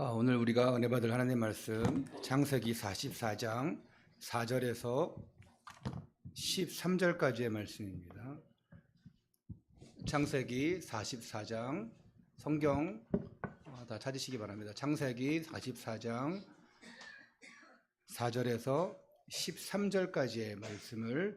오늘 우리가 은혜 받을 하나님 말씀 창세기 44장 4절에서 13절까지의 말씀입니다. 창세기 44장 성경 다 찾으시기 바랍니다. 창세기 44장 4절에서 13절까지의 말씀을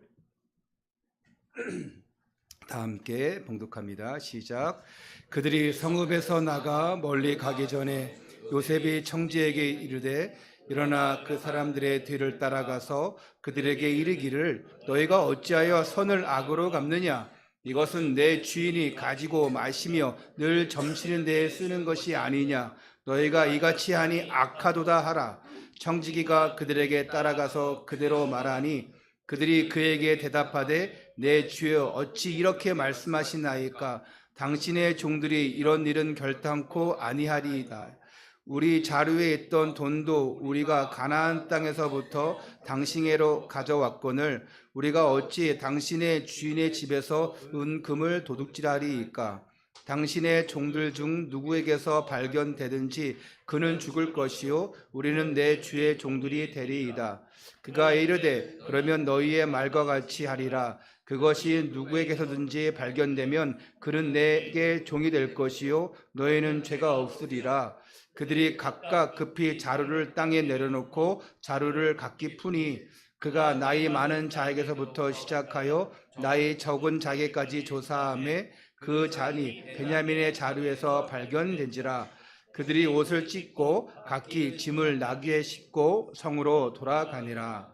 다 함께 봉독합니다. 시작. 그들이 성읍에서 나가 멀리 가기 전에 요셉이 청지에게 이르되 일어나 그 사람들의 뒤를 따라가서 그들에게 이르기를 너희가 어찌하여 선을 악으로 갚느냐? 이것은 내 주인이 가지고 마시며 늘 점치는 데에 쓰는 것이 아니냐? 너희가 이같이 하니 악하도다 하라. 청지기가 그들에게 따라가서 그대로 말하니 그들이 그에게 대답하되 내 주여 어찌 이렇게 말씀하시나이까? 당신의 종들이 이런 일은 결단코 아니하리이다. 우리 자루에 있던 돈도 우리가 가나안 땅에서부터 당신에게로 가져왔거늘 우리가 어찌 당신의 주인의 집에서 은금을 도둑질하리이까? 당신의 종들 중 누구에게서 발견되든지 그는 죽을 것이요 우리는 내 주의 종들이 되리이다. 그가 이르되 그러면 너희의 말과 같이 하리라. 그것이 누구에게서든지 발견되면 그는 내게 종이 될 것이요 너희는 죄가 없으리라. 그들이 각각 급히 자루를 땅에 내려놓고 자루를 각기 푸니 그가 나이 많은 자에게서부터 시작하여 나이 적은 자에게까지 조사하매 그 잔이 베냐민의 자루에서 발견된지라. 그들이 옷을 찢고 각기 짐을 나귀에 싣고 성으로 돌아가니라.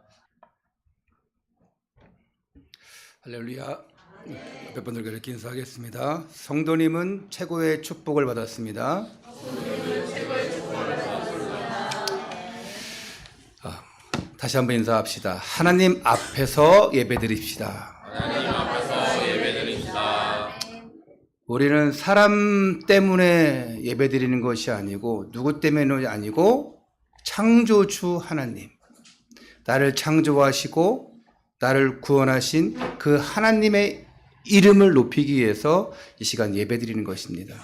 할렐루야. 몇 분들께 이렇게 인사하겠습니다. 성도님은 최고의 축복을 받았습니다. 다시 한번 인사합시다. 하나님 앞에서 예배드립시다. 하나님 앞에서 예배드립시다. 우리는 사람 때문에 예배드리는 것이 아니고 누구 때문에 아니고 창조주 하나님, 나를 창조하시고 나를 구원하신 그 하나님의 이름을 높이기 위해서 이 시간 예배드리는 것입니다.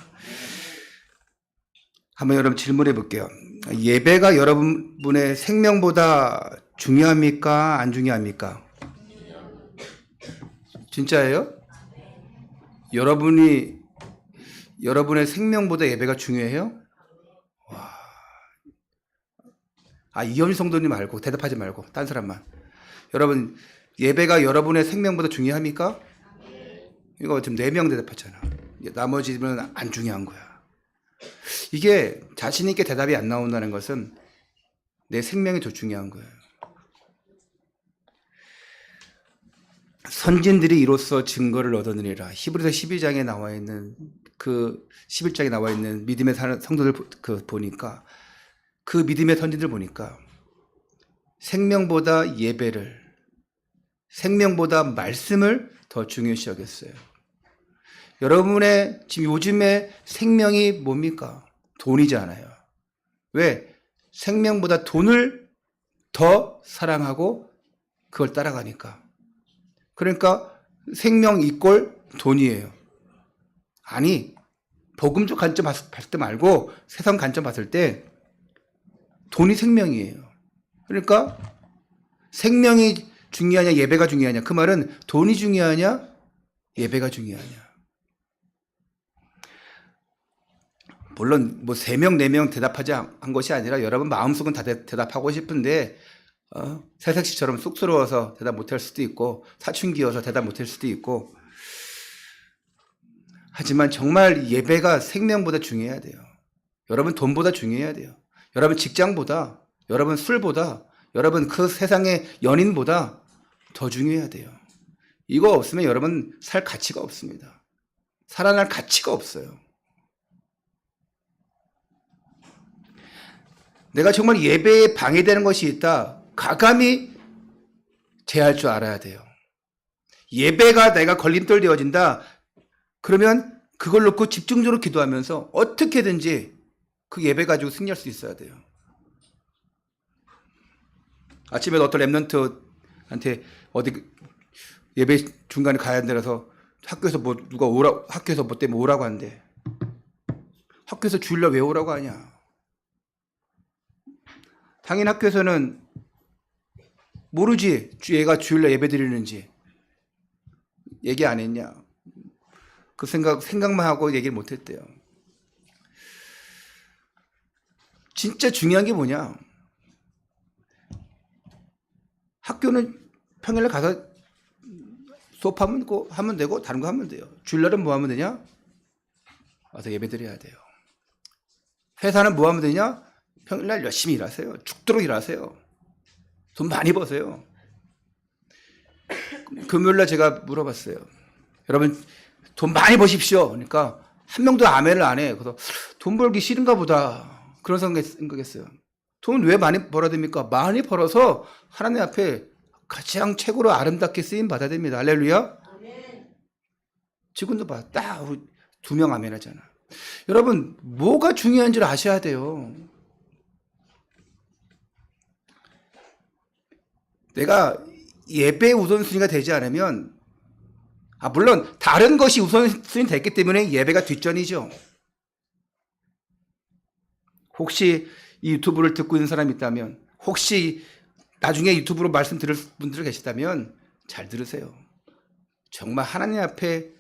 한번 여러분 질문해 볼게요. 예배가 여러분의 생명보다 중요합니까? 안 중요합니까? 진짜예요? 여러분의 생명보다 예배가 중요해요? 와. 이현희 성도님 말고 대답하지 말고 딴 사람만. 여러분 예배가 여러분의 생명보다 중요합니까? 이거 지금 4명 대답했잖아. 나머지는 안 중요한 거야. 이게 자신 있게 대답이 안 나온다는 것은 내 생명이 더 중요한 거예요. 선진들이 이로써 증거를 얻어내리라. 히브리서 12장에 나와 있는 그 11장에 나와 있는 믿음의 성도들 보니까 그 믿음의 선진들 보니까 생명보다 예배를, 생명보다 말씀을 더 중요시 여겼어요. 여러분의 지금 요즘에 생명이 뭡니까? 돈이잖아요. 왜? 생명보다 돈을 더 사랑하고 그걸 따라가니까. 그러니까 생명 이꼴 돈이에요. 아니, 복음적 관점 봤을 때 말고 세상 관점 봤을 때 돈이 생명이에요. 그러니까 생명이 중요하냐 예배가 중요하냐, 그 말은 돈이 중요하냐 예배가 중요하냐. 물론 뭐 3명 4명 대답하지 한 것이 아니라 여러분 마음속은 다 대답하고 싶은데 새색시처럼 쑥스러워서 대답 못할 수도 있고 사춘기여서 대답 못할 수도 있고, 하지만 정말 예배가 생명보다 중요해야 돼요. 여러분 돈보다 중요해야 돼요. 여러분 직장보다, 여러분 술보다, 여러분 그 세상의 연인보다 더 중요해야 돼요. 이거 없으면 여러분 살 가치가 없습니다. 살아날 가치가 없어요. 내가 정말 예배에 방해되는 것이 있다, 과감히 제할 줄 알아야 돼요. 예배가 내가 걸림돌 되어진다, 그러면 그걸 놓고 집중적으로 기도하면서 어떻게든지 그 예배 가지고 승리할 수 있어야 돼요. 아침에 어떤 랩런트한테 어디 예배 중간에 가야 된다서 학교에서 뭐 누가 학교에서 뭐 때문에 오라고 하는데 학교에서 주일날 왜 오라고 하냐? 당연히 학교에서는 모르지. 얘가 주일날 예배 드리는지. 얘기 안 했냐. 그 생각만 하고 얘기를 못 했대요. 진짜 중요한 게 뭐냐. 학교는 평일날 가서 수업하면 되고 다른 거 하면 돼요. 주일날은 뭐 하면 되냐? 와서 예배 드려야 돼요. 회사는 뭐 하면 되냐? 평일날 열심히 일하세요. 죽도록 일하세요. 돈 많이 버세요. 금요일날 제가 물어봤어요. 여러분 돈 많이 버십시오. 그러니까 한 명도 아멘을 안 해. 그래서 돈 벌기 싫은가 보다. 그런 생각했어요. 돈 왜 많이 벌어야 됩니까? 많이 벌어서 하나님 앞에 가장 최고로 아름답게 쓰임 받아야 됩니다. 할렐루야. 지금도 봐. 딱 우리 2명 아멘 하잖아. 여러분 뭐가 중요한지를 아셔야 돼요. 내가 예배의 우선순위가 되지 않으면 물론 다른 것이 우선순위 됐기 때문에 예배가 뒷전이죠. 혹시 이 유튜브를 듣고 있는 사람이 있다면, 혹시 나중에 유튜브로 말씀 들을 분들 계시다면 잘 들으세요. 정말 하나님 앞에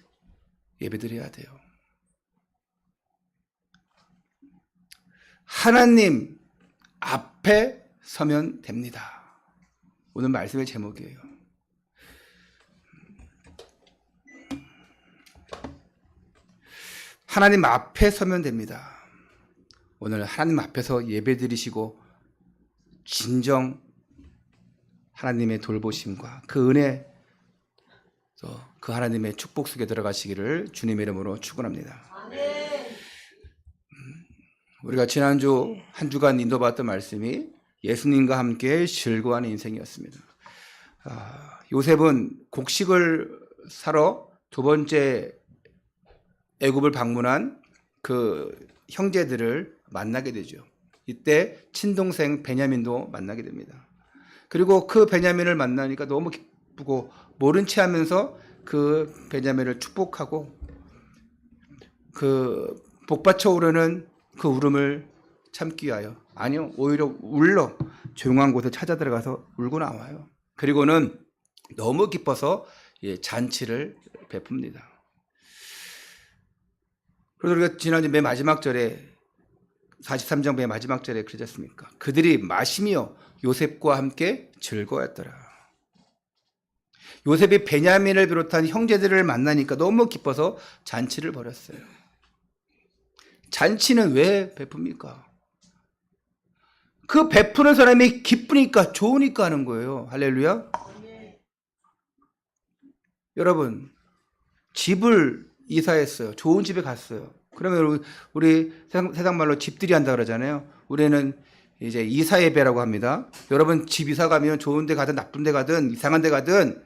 예배드려야 돼요. 하나님 앞에 서면 됩니다. 오늘 말씀의 제목이에요. 하나님 앞에 서면 됩니다. 오늘 하나님 앞에서 예배 드리시고 진정 하나님의 돌보심과 그 은혜, 그 하나님의 축복 속에 들어가시기를 주님의 이름으로 축원합니다. 우리가 지난주 한 주간 인도받았던 말씀이 예수님과 함께 즐거워하는 인생이었습니다. 요셉은 곡식을 사러 2번째 애굽을 방문한 그 형제들을 만나게 되죠. 이때 친동생 베냐민도 만나게 됩니다. 그리고 그 베냐민을 만나니까 너무 기쁘고 모른 체 하면서 그 베냐민을 축복하고 그 복받쳐 오르는 그 울음을 참기 위하여, 아니요, 오히려 울러 조용한 곳에 찾아 들어가서 울고 나와요. 그리고는 너무 기뻐서 잔치를 베풉니다. 그래서 우리가 지난주 맨 마지막 절에 43장 맨 마지막 절에 그러지 않습니까? 그들이 마시며 요셉과 함께 즐거워했더라. 요셉이 베냐민을 비롯한 형제들을 만나니까 너무 기뻐서 잔치를 벌였어요. 잔치는 왜 베풉니까? 그 베푸는 사람이 기쁘니까, 좋으니까 하는 거예요. 할렐루야. 여러분, 집을 이사했어요. 좋은 집에 갔어요. 그러면 우리 세상 말로 집들이 한다 그러잖아요. 우리는 이제 이사 예배라고 합니다. 여러분 집 이사 가면 좋은 데 가든 나쁜 데 가든 이상한 데 가든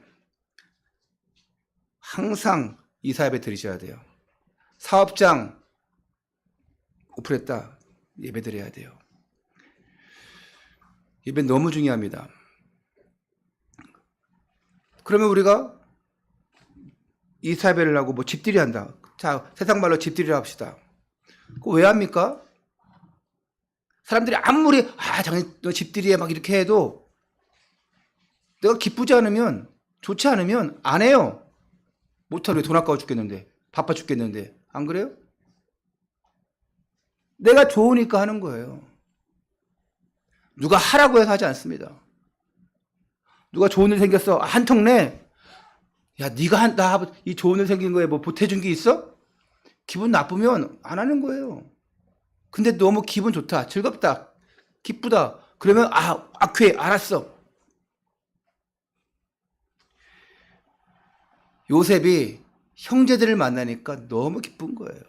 항상 이사 예배 드리셔야 돼요. 사업장 오픈했다, 예배 드려야 돼요. 예배 너무 중요합니다. 그러면 우리가 이사 예배를 하고 뭐 집들이 한다. 자, 세상 말로 집들이를 합시다. 그거 왜 합니까? 사람들이 아무리 장인 너 집들이에 막 이렇게 해도 내가 기쁘지 않으면, 좋지 않으면 안 해요. 못하려, 돈 아까워 죽겠는데, 바빠 죽겠는데. 안 그래요? 내가 좋으니까 하는 거예요. 누가 하라고 해서 하지 않습니다. 누가 좋은 일 생겼어, 한 턱 내. 야, 네가 나 이 좋은 일 생긴 거에 뭐 보태준 게 있어? 기분 나쁘면 안 하는 거예요. 근데 너무 기분 좋다, 즐겁다, 기쁘다, 그러면 그래, 알았어. 요셉이 형제들을 만나니까 너무 기쁜 거예요.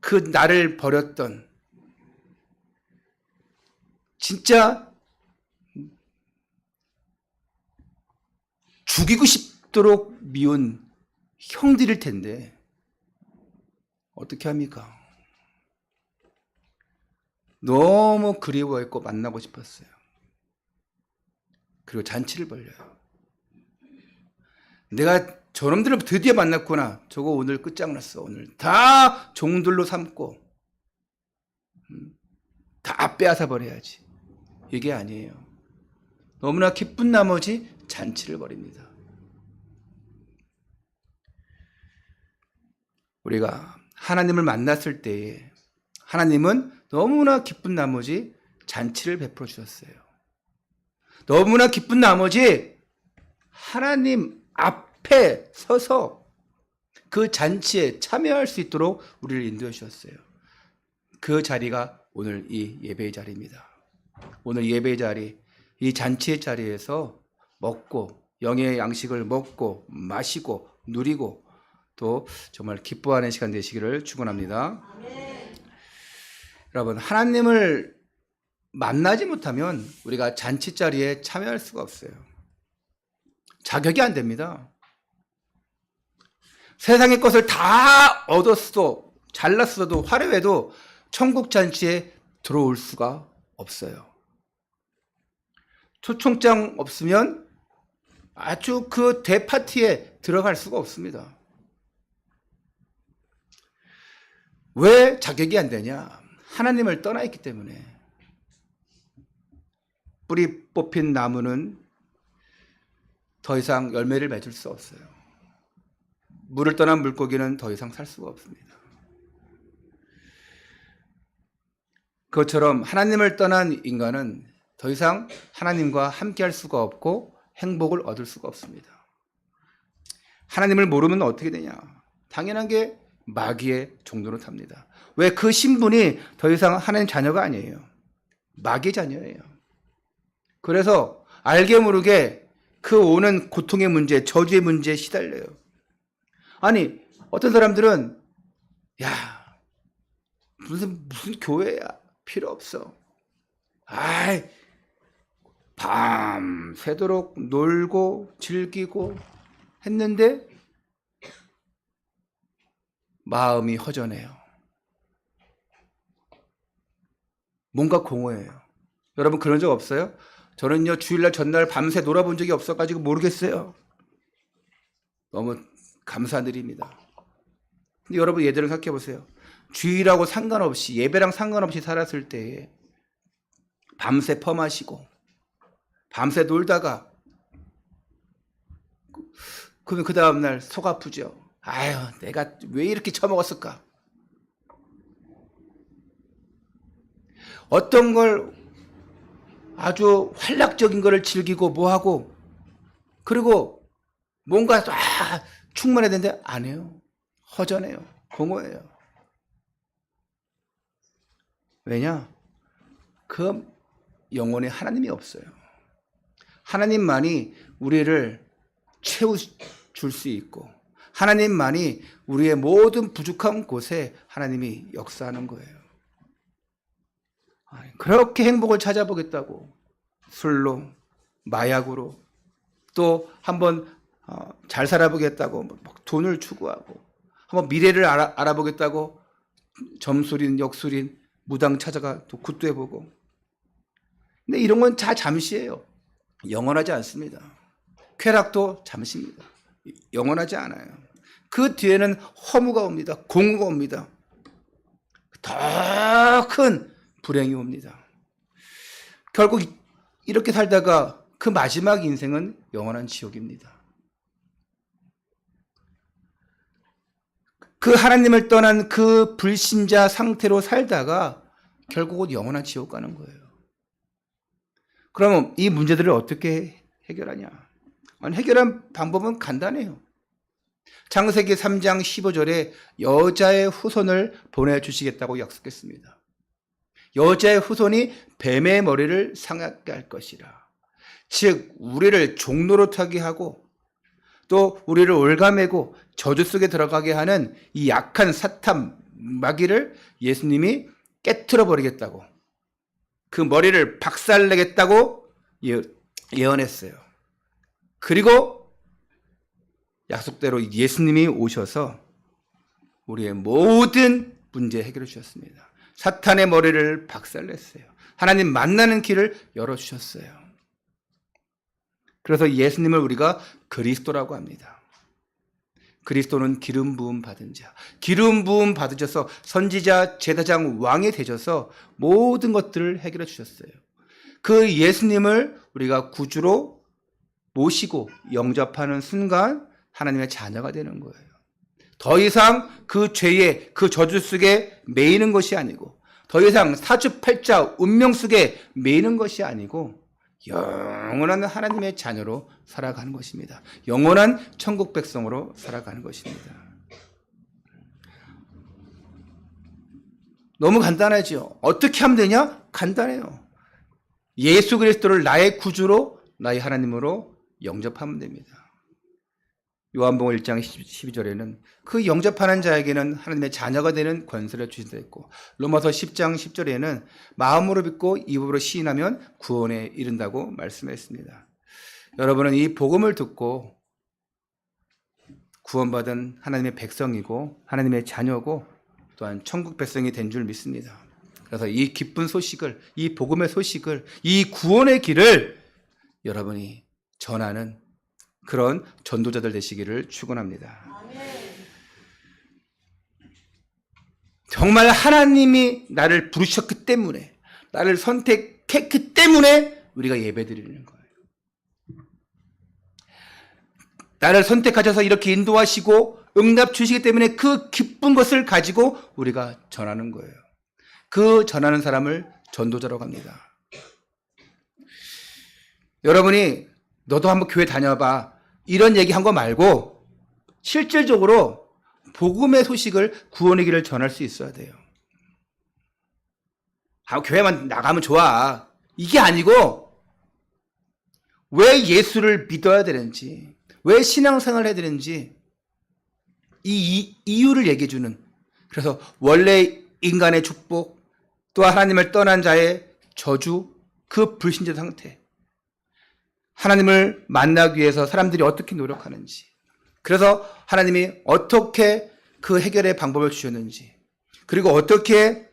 그 나를 버렸던, 진짜 죽이고 싶도록 미운 형들일 텐데 어떻게 합니까? 너무 그리워했고 만나고 싶었어요. 그리고 잔치를 벌려요. 내가 저놈들을 드디어 만났구나. 저거 오늘 끝장났어. 오늘 다 종들로 삼고 다 빼앗아 버려야지. 이게 아니에요. 너무나 기쁜 나머지 잔치를 벌입니다. 우리가 하나님을 만났을 때에 하나님은 너무나 기쁜 나머지 잔치를 베풀어 주셨어요. 너무나 기쁜 나머지 하나님 앞에 서서 그 잔치에 참여할 수 있도록 우리를 인도해 주셨어요. 그 자리가 오늘 이 예배의 자리입니다. 오늘 예배의 자리, 이 잔치의 자리에서 먹고 영의 양식을 먹고 마시고 누리고 또 정말 기뻐하는 시간 되시기를 축원합니다. 여러분, 하나님을 만나지 못하면 우리가 잔치 자리에 참여할 수가 없어요. 자격이 안 됩니다. 세상의 것을 다 얻었어도 잘났어도 화려해도 천국 잔치에 들어올 수가 없어요. 초청장 없으면 아주 그 대파티에 들어갈 수가 없습니다. 왜 자격이 안 되냐? 하나님을 떠나 있기 때문에. 뿌리 뽑힌 나무는 더 이상 열매를 맺을 수 없어요. 물을 떠난 물고기는 더 이상 살 수가 없습니다. 그것처럼 하나님을 떠난 인간은 더 이상 하나님과 함께할 수가 없고 행복을 얻을 수가 없습니다. 하나님을 모르면 어떻게 되냐? 당연한 게 마귀의 종로로 탑니다. 왜? 그 신분이 더 이상 하나님 자녀가 아니에요. 마귀의 자녀예요. 그래서 알게 모르게 그 오는 고통의 문제, 저주의 문제에 시달려요. 아니, 어떤 사람들은 야, 무슨 교회야? 필요 없어. 아이, 밤새도록 놀고 즐기고 했는데 마음이 허전해요. 뭔가 공허해요. 여러분 그런 적 없어요? 저는요 주일날 전날 밤새 놀아본 적이 없어가지고 모르겠어요. 너무 감사한 일입니다. 근데 여러분 예전을 생각해 보세요. 주일하고 상관없이 예배랑 상관없이 살았을 때에 밤새 퍼마시고 밤새 놀다가 그러면 그 다음날 속 아프죠. 아유, 내가 왜 이렇게 처먹었을까? 어떤 걸 아주 활락적인 거를 즐기고 뭐하고 그리고 뭔가 충만해야 되는데 안 해요. 허전해요. 공허해요. 왜냐? 그 영혼에 하나님이 없어요. 하나님만이 우리를 채워줄 수 있고 하나님만이 우리의 모든 부족한 곳에 하나님이 역사하는 거예요. 그렇게 행복을 찾아보겠다고 술로, 마약으로 또 한번 잘 살아보겠다고 돈을 추구하고 한번 미래를 알아보겠다고 점술인, 역술인, 무당 찾아가 또 굿도해보고 근데 이런 건 다 잠시예요. 영원하지 않습니다. 쾌락도 잠시입니다. 영원하지 않아요. 그 뒤에는 허무가 옵니다. 공허가 옵니다. 더 큰 불행이 옵니다. 결국 이렇게 살다가 그 마지막 인생은 영원한 지옥입니다. 그 하나님을 떠난 그 불신자 상태로 살다가 결국은 영원한 지옥 가는 거예요. 그러면 이 문제들을 어떻게 해결하냐? 해결한 방법은 간단해요. 창세기 3장 15절에 여자의 후손을 보내주시겠다고 약속했습니다. 여자의 후손이 뱀의 머리를 상하게 할 것이라. 즉 우리를 종로로 타게 하고 또 우리를 올가매고 저주 속에 들어가게 하는 이 약한 사탄 마귀를 예수님이 깨트려 버리겠다고 그 머리를 박살내겠다고 예언했어요. 그리고 약속대로 예수님이 오셔서 우리의 모든 문제 해결해 주셨습니다. 사탄의 머리를 박살냈어요. 하나님 만나는 길을 열어주셨어요. 그래서 예수님을 우리가 그리스도라고 합니다. 그리스도는 기름 부음 받은 자, 기름 부음 받으셔서 선지자, 제사장, 왕이 되셔서 모든 것들을 해결해 주셨어요. 그 예수님을 우리가 구주로 모시고 영접하는 순간 하나님의 자녀가 되는 거예요. 더 이상 그 죄의 그 저주 속에 매이는 것이 아니고, 더 이상 사주팔자 운명 속에 매이는 것이 아니고 영원한 하나님의 자녀로 살아가는 것입니다. 영원한 천국 백성으로 살아가는 것입니다. 너무 간단하죠. 어떻게 하면 되냐? 간단해요. 예수 그리스도를 나의 구주로, 나의 하나님으로 영접하면 됩니다. 요한복음 1장 12절에는 그 영접하는 자에게는 하나님의 자녀가 되는 권세를 주신다 했고, 로마서 10장 10절에는 마음으로 믿고 입으로 시인하면 구원에 이른다고 말씀했습니다. 여러분은 이 복음을 듣고 구원받은 하나님의 백성이고 하나님의 자녀고 또한 천국 백성이 된 줄 믿습니다. 그래서 이 기쁜 소식을, 이 복음의 소식을, 이 구원의 길을 여러분이 전하는 그런 전도자들 되시기를 축원합니다. 정말 하나님이 나를 부르셨기 때문에, 나를 선택했기 때문에 우리가 예배드리는 거예요. 나를 선택하셔서 이렇게 인도하시고 응답 주시기 때문에 그 기쁜 것을 가지고 우리가 전하는 거예요. 그 전하는 사람을 전도자라고 합니다. 여러분이 너도 한번 교회 다녀봐, 이런 얘기 한 거 말고 실질적으로 복음의 소식을, 구원의 길을 전할 수 있어야 돼요. 교회만 나가면 좋아, 이게 아니고 왜 예수를 믿어야 되는지, 왜 신앙생활을 해야 되는지 이 이유를 얘기해 주는, 그래서 원래 인간의 축복, 또 하나님을 떠난 자의 저주, 그 불신자 상태, 하나님을 만나기 위해서 사람들이 어떻게 노력하는지, 그래서 하나님이 어떻게 그 해결의 방법을 주셨는지, 그리고 어떻게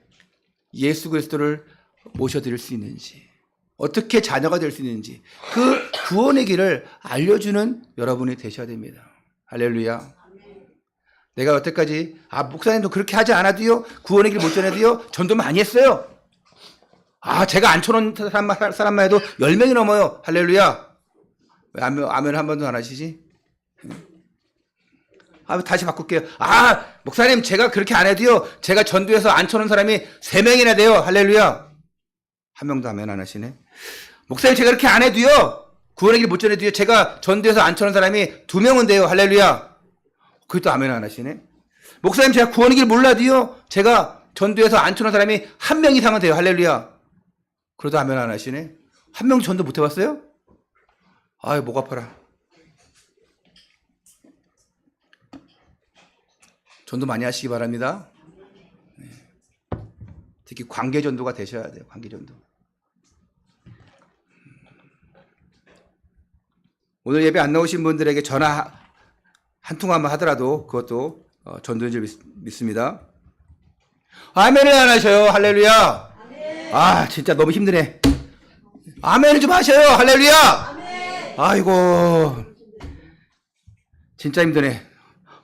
예수 그리스도를 모셔드릴 수 있는지, 어떻게 자녀가 될 수 있는지, 그 구원의 길을 알려주는 여러분이 되셔야 됩니다. 할렐루야. 내가 여태까지 목사님도 그렇게 하지 않아도요, 구원의 길 못 전해도요, 전도 많이 했어요. 제가 앉혀놓은 사람만 해도 10명이 넘어요. 할렐루야. 왜 아멘 한 번도 안 하시지? 다시 바꿀게요. 목사님 제가 그렇게 안 해도요, 제가 전도해서 앉혀놓은 사람이 3명이나 돼요. 할렐루야. 한 명도 아멘 안 하시네. 목사님 제가 그렇게 안 해도요, 구원의 길 못 전해도요, 제가 전도해서 앉혀놓은 사람이 2명은 돼요. 할렐루야. 그것도 아멘 안 하시네. 목사님 제가 구원의 길 몰라도요, 제가 전도해서 앉혀놓은 사람이 1명 이상은 돼요. 할렐루야. 그래도 아멘 안 하시네. 1명 전도 못 해봤어요? 목 아파라. 전도 많이 하시기 바랍니다. 특히 관계 전도가 되셔야 돼요. 관계 전도. 오늘 예배 안 나오신 분들에게 전화 한 통화만 하더라도 그것도 전도인 줄 믿습니다. 아멘을 안 하셔요. 할렐루야. 아멘. 진짜 너무 힘드네. 아멘을 좀 하셔요. 할렐루야. 아멘. 아이고 진짜 힘드네.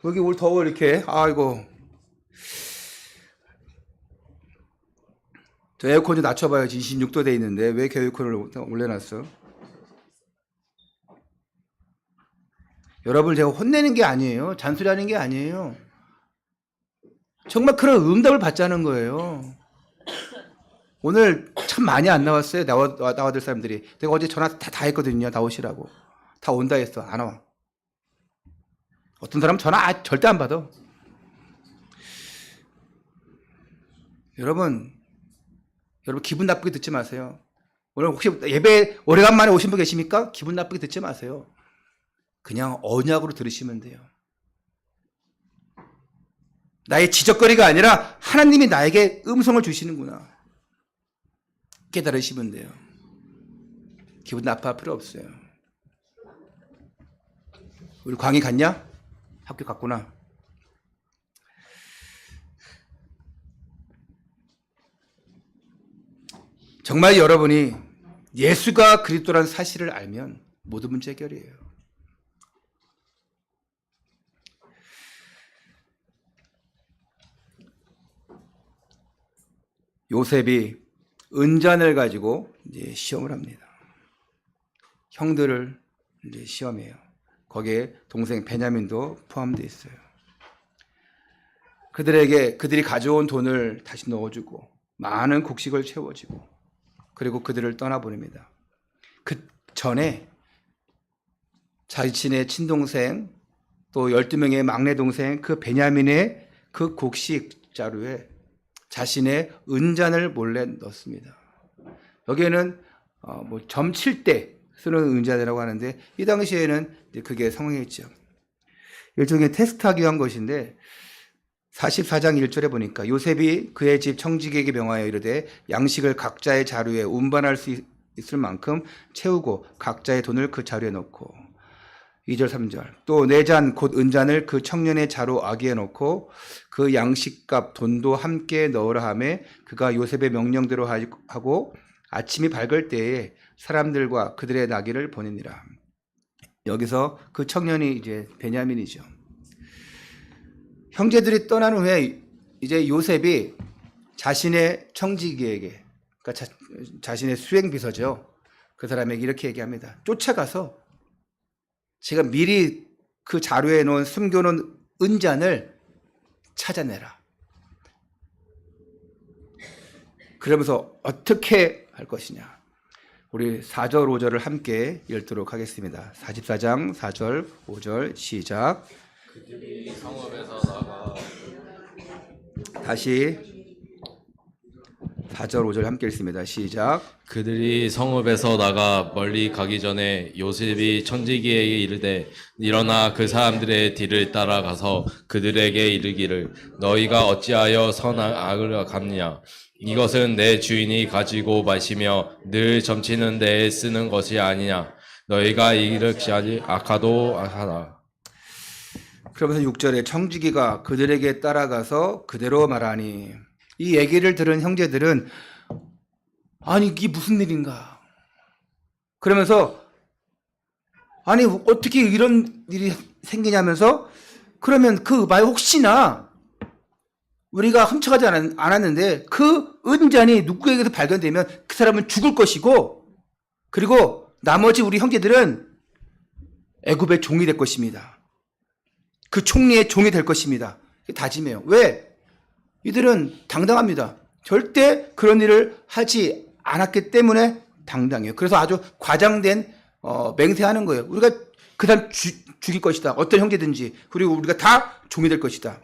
여기 올 더워 이렇게. 아이고. 저 에어컨 좀 낮춰봐야지. 26도 돼 있는데 왜 에어컨을 올려놨어? 여러분을 제가 혼내는 게 아니에요. 잔소리하는 게 아니에요. 정말 그런 응답을 받자는 거예요. 오늘 참 많이 안 나왔어요. 나와들 사람들이. 내가 어제 전화 다 했거든요. 나오시라고. 다 온다 했어. 안 와. 어떤 사람은 전화 절대 안 받아. 여러분 기분 나쁘게 듣지 마세요. 오늘 혹시 예배 오래간만에 오신 분 계십니까? 기분 나쁘게 듣지 마세요. 그냥 언약으로 들으시면 돼요. 나의 지적거리가 아니라 하나님이 나에게 음성을 주시는구나 깨달으시면 돼요. 기분 나빠할 필요 없어요. 우리 광희 갔냐? 학교 갔구나. 정말 여러분이 예수가 그리스도라는 사실을 알면 모든 문제 해결이에요. 요셉이 은잔을 가지고 이제 시험을 합니다. 형들을 이제 시험해요. 거기에 동생 베냐민도 포함되어 있어요. 그들이 가져온 돈을 다시 넣어주고 많은 곡식을 채워주고 그리고 그들을 떠나보냅니다. 그 전에 자신의 친동생 또 12명의 막내 동생 그 베냐민의 그 곡식 자루에 자신의 은잔을 몰래 넣습니다. 여기에는 점 칠 때 쓰는 은잔이라고 하는데 이 당시에는 그게 상황이었죠. 일종의 테스트하기 위한 것인데 44장 1절에 보니까 요셉이 그의 집 청지기에게 명하여 이르되 양식을 각자의 자루에 운반할 수 있을 만큼 채우고 각자의 돈을 그 자루에 넣고 2절 3절 또 네 잔 곧 은잔을 그 청년의 자루 아기에 넣고 그 양식값 돈도 함께 넣으라 하매 그가 요셉의 명령대로 하고 아침이 밝을 때에 사람들과 그들의 나귀를 보내니라. 여기서 그 청년이 이제 베냐민이죠. 형제들이 떠난 후에 이제 요셉이 자신의 청지기에게 그러니까 자신의 수행비서죠. 그 사람에게 이렇게 얘기합니다. 쫓아가서 제가 미리 그 자루에 놓은 숨겨놓은 은잔을 찾아내라. 그러면서 어떻게 할 것이냐. 우리 4절 5절을 함께 읽도록 하겠습니다. 44장 4절 5절 시작. 그들이 성읍에서 나가 다시 4절 5절 함께 읽습니다. 시작. 그들이 성읍에서 나가 멀리 가기 전에 요셉이 청지기에게 이르되 일어나 그 사람들의 뒤를 따라가서 그들에게 이르기를 너희가 어찌하여 선악을 갚느냐 이것은 내 주인이 가지고 마시며 늘 점치는 데에 쓰는 것이 아니냐 너희가 이렇게 악하도 악하다. 그러면서 6절에 청지기가 그들에게 따라가서 그대로 말하니 이 얘기를 들은 형제들은 아니 이게 무슨 일인가 그러면서 아니 어떻게 이런 일이 생기냐면서 그러면 그 말 혹시나 우리가 훔쳐가지 않았는데 그 은잔이 누구에게서 발견되면 그 사람은 죽을 것이고 그리고 나머지 우리 형제들은 애굽의 종이 될 것입니다. 그 총리의 종이 될 것입니다. 다짐해요. 왜? 이들은 당당합니다. 절대 그런 일을 하지 않았기 때문에 당당해요. 그래서 아주 과장된 맹세하는 거예요. 우리가 그 사람 죽일 것이다. 어떤 형제든지. 그리고 우리가 다 종이 될 것이다.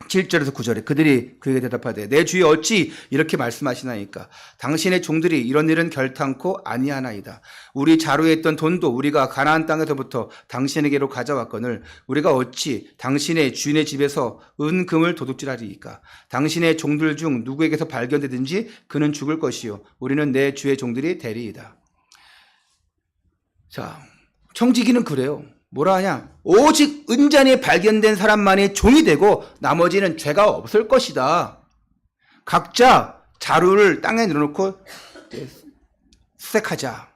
7절에서 9절에 그들이 그에게 대답하되 내 주여 어찌 이렇게 말씀하시나이까 당신의 종들이 이런 일은 결탄코 아니하나이다. 우리 자루에 있던 돈도 우리가 가나안 땅에서부터 당신에게로 가져왔거늘 우리가 어찌 당신의 주인의 집에서 은금을 도둑질하리이까. 당신의 종들 중 누구에게서 발견되든지 그는 죽을 것이요 우리는 내 주의 종들이 되리이다. 자, 청지기는 그래요. 뭐라 하냐? 오직 은잔이 발견된 사람만이 종이 되고 나머지는 죄가 없을 것이다. 각자 자루를 땅에 내려놓고 수색하자.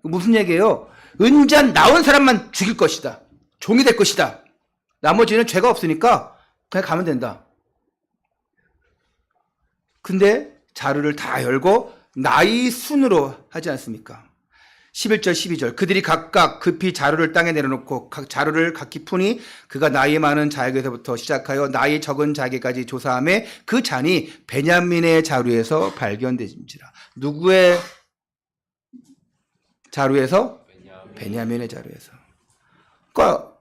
무슨 얘기예요? 은잔 나온 사람만 죽일 것이다. 종이 될 것이다. 나머지는 죄가 없으니까 그냥 가면 된다. 근데 자루를 다 열고 나이 순으로 하지 않습니까? 11절 12절 그들이 각각 급히 자루를 땅에 내려놓고 각 자루를 각기 푸니 그가 나이 많은 자에게서부터 시작하여 나이 적은 자에게까지 조사하매 그 잔이 베냐민의 자루에서 발견되진지라. 누구의 자루에서? 베냐민의 자루에서. 그러니까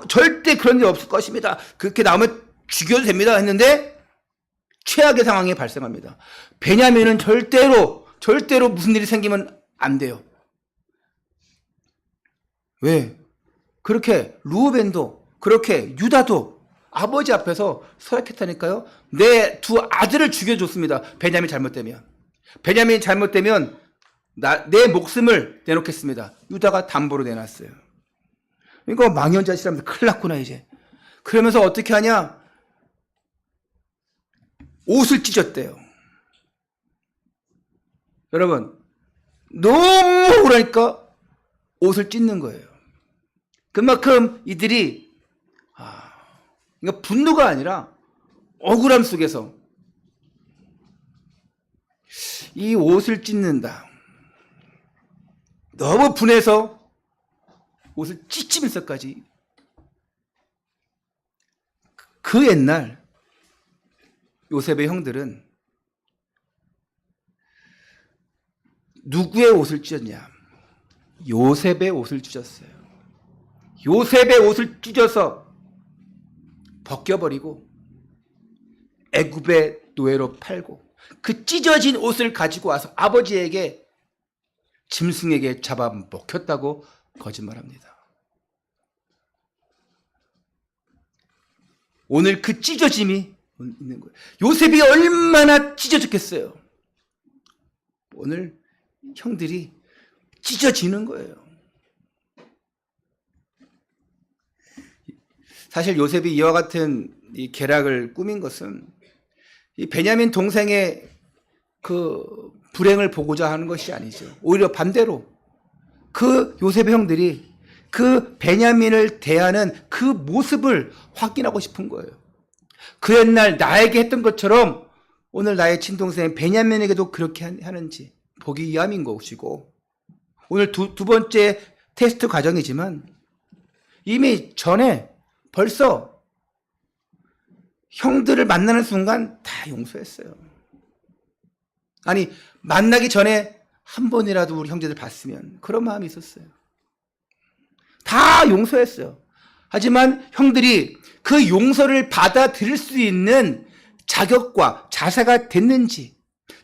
절대 그런 일 없을 것입니다. 그렇게 나오면 죽여도 됩니다 했는데 최악의 상황이 발생합니다. 베냐민은 절대로 무슨 일이 생기면 안 돼요. 왜? 그렇게 루벤도 그렇게 유다도 아버지 앞에서 서약했다니까요. 내 두 아들을 죽여줬습니다. 베냐민 잘못되면 내 목숨을 내놓겠습니다. 유다가 담보로 내놨어요. 이거 망연자실하면서 큰일 났구나 이제. 그러면서 어떻게 하냐? 옷을 찢었대요. 여러분 너무 억울하니까 옷을 찢는 거예요. 그만큼 이들이 그러니까 분노가 아니라 억울함 속에서 이 옷을 찢는다. 너무 분해서 옷을 찢으면서까지 그 옛날 요셉의 형들은 누구의 옷을 찢었냐? 요셉의 옷을 찢었어요. 요셉의 옷을 찢어서 벗겨버리고 애굽의 노예로 팔고 그 찢어진 옷을 가지고 와서 아버지에게 짐승에게 잡아 먹혔다고 거짓말합니다. 오늘 그 찢어짐이 있는 거예요. 요셉이 얼마나 찢어졌겠어요. 오늘 형들이 찢어지는 거예요. 사실 요셉이 이와 같은 이 계략을 꾸민 것은 이 베냐민 동생의 그 불행을 보고자 하는 것이 아니죠. 오히려 반대로 그 요셉의 형들이 그 베냐민을 대하는 그 모습을 확인하고 싶은 거예요. 그 옛날 나에게 했던 것처럼 오늘 나의 친동생 베냐민에게도 그렇게 하는지 보기 위함인 것이고, 오늘 두 번째 테스트 과정이지만 이미 전에 벌써 형들을 만나는 순간 다 용서했어요. 아니, 만나기 전에 한 번이라도 우리 형제들 봤으면 그런 마음이 있었어요. 다 용서했어요. 하지만 형들이 그 용서를 받아들일 수 있는 자격과 자세가 됐는지,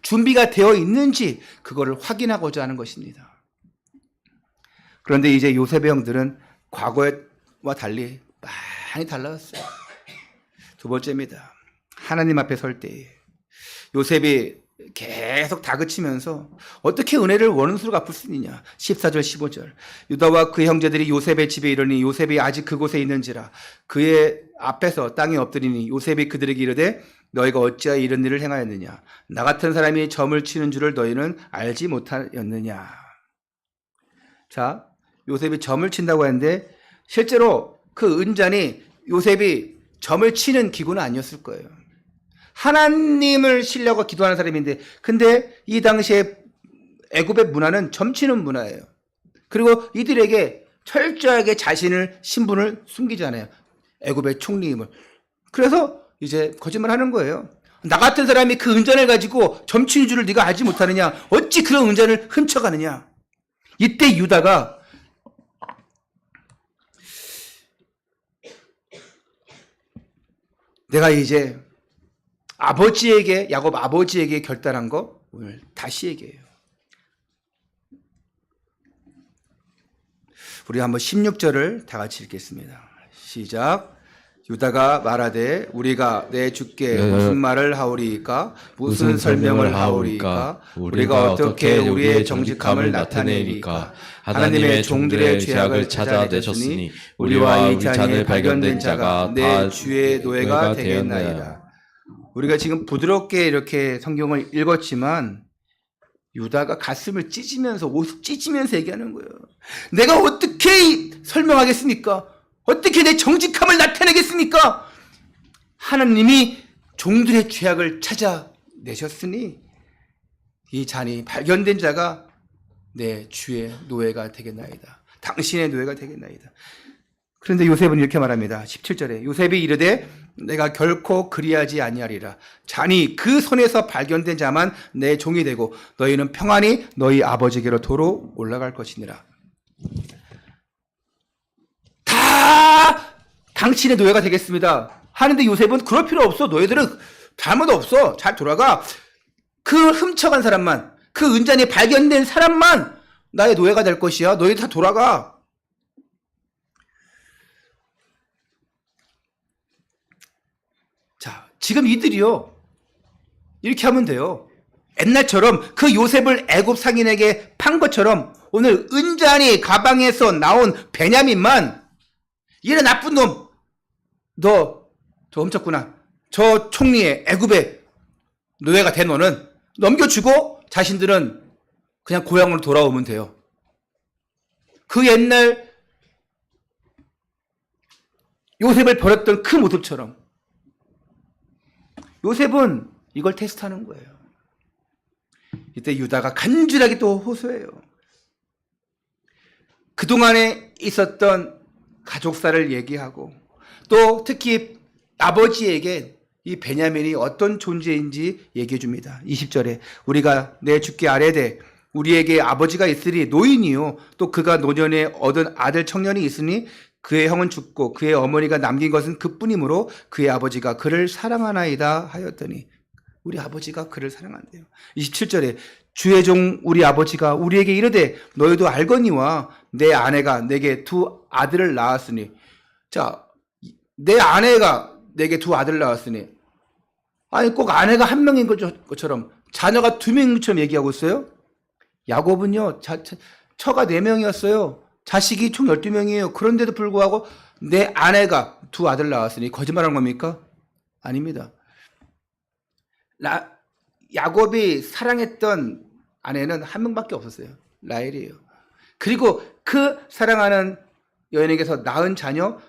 준비가 되어 있는지 그거를 확인하고자 하는 것입니다. 그런데 이제 요셉의 형들은 과거와 달리 많이 달라졌어요. 두 번째입니다. 하나님 앞에 설 때에 요셉이 계속 다그치면서 어떻게 은혜를 원수로 갚을 수 있느냐. 14절 15절 유다와 그 형제들이 요셉의 집에 이르니 요셉이 아직 그곳에 있는지라 그의 앞에서 땅에 엎드리니 요셉이 그들에게 이르되 너희가 어찌하여 이런 일을 행하였느냐. 나 같은 사람이 점을 치는 줄을 너희는 알지 못하였느냐. 자, 요셉이 점을 친다고 했는데 실제로 그 은잔이 요셉이 점을 치는 기구는 아니었을 거예요. 하나님을 신뢰하고 기도하는 사람인데, 근데 이 당시에 애굽의 문화는 점치는 문화예요. 그리고 이들에게 철저하게 자신을 신분을 숨기잖아요. 애굽의 총리임을. 그래서 이제 거짓말하는 거예요. 나 같은 사람이 그 은잔을 가지고 점치는 줄을 네가 알지 못하느냐? 어찌 그런 은잔을 훔쳐가느냐? 이때 유다가 내가 이제 아버지에게, 야곱 아버지에게 결단한 거 오늘 다시 얘기해요. 우리 한번 16절을 다 같이 읽겠습니다. 시작. 유다가 말하되 우리가 내 주께 무슨 말을 하오리이까? 무슨 설명을 하오리이까? 우리가 어떻게 우리의 정직함을 나타내리이까? 하나님의 종들의 죄악을 찾아내셨으니 우리와 이 잔에 발견된 자가 내 주의 노예가 되겠나이다. 우리가 지금 부드럽게 이렇게 성경을 읽었지만 유다가 가슴을 찢으면서, 옷을 찢으면서 얘기하는 거예요. 내가 어떻게 설명하겠습니까? 어떻게 내 정직함을 나타내겠습니까? 하나님이 종들의 죄악을 찾아내셨으니 이 잔이 발견된 자가 내 주의 노예가 되겠나이다. 당신의 노예가 되겠나이다. 그런데 요셉은 이렇게 말합니다. 17절에 요셉이 이르되 내가 결코 그리하지 아니하리라. 잔이 그 손에서 발견된 자만 내 종이 되고 너희는 평안히 너희 아버지께로 도로 올라갈 것이니라. 다 당신의 노예가 되겠습니다 하는데 요셉은 그럴 필요 없어. 너희들은 잘못 없어. 잘 돌아가. 그 훔쳐간 사람만, 그 은잔이 발견된 사람만 나의 노예가 될 것이야. 너희들 다 돌아가. 자, 지금 이들이요 이렇게 하면 돼요. 옛날처럼 그 요셉을 애굽 상인에게 판 것처럼 오늘 은잔이 가방에서 나온 베냐민만, 이래 나쁜 놈, 너 저 훔쳤구나. 저 총리의 애굽의 노예가 된 너는 넘겨주고 자신들은 그냥 고향으로 돌아오면 돼요. 그 옛날 요셉을 버렸던 그 모습처럼 요셉은 이걸 테스트하는 거예요. 이때 유다가 간절하게 또 호소해요. 그동안에 있었던 가족사를 얘기하고 또 특히 아버지에게 이 베냐민이 어떤 존재인지 얘기해 줍니다. 20절에 우리가 내 주께 아뢰되 우리에게 아버지가 있으리 노인이요 또 그가 노년에 얻은 아들 청년이 있으니 그의 형은 죽고 그의 어머니가 남긴 것은 그뿐이므로 그의 아버지가 그를 사랑하나이다 하였더니 우리 아버지가 그를 사랑한대요. 27절에 주의 종 우리 아버지가 우리에게 이르되 너희도 알거니와 내 아내가 내게 두 아들을 낳았으니 자, 내 아내가 내게 두 아들을 낳았으니 아니 꼭 아내가 한 명인 것처럼 자녀가 두 명인 것처럼 얘기하고 있어요. 야곱은요 처가 4명이었어요. 자식이 총 12명이에요. 그런데도 불구하고 내 아내가 두 아들 낳았으니 거짓말하는 겁니까? 아닙니다. 야곱이 사랑했던 아내는 한 명밖에 없었어요. 라헬이에요. 그리고 그 사랑하는 여인에게서 낳은 자녀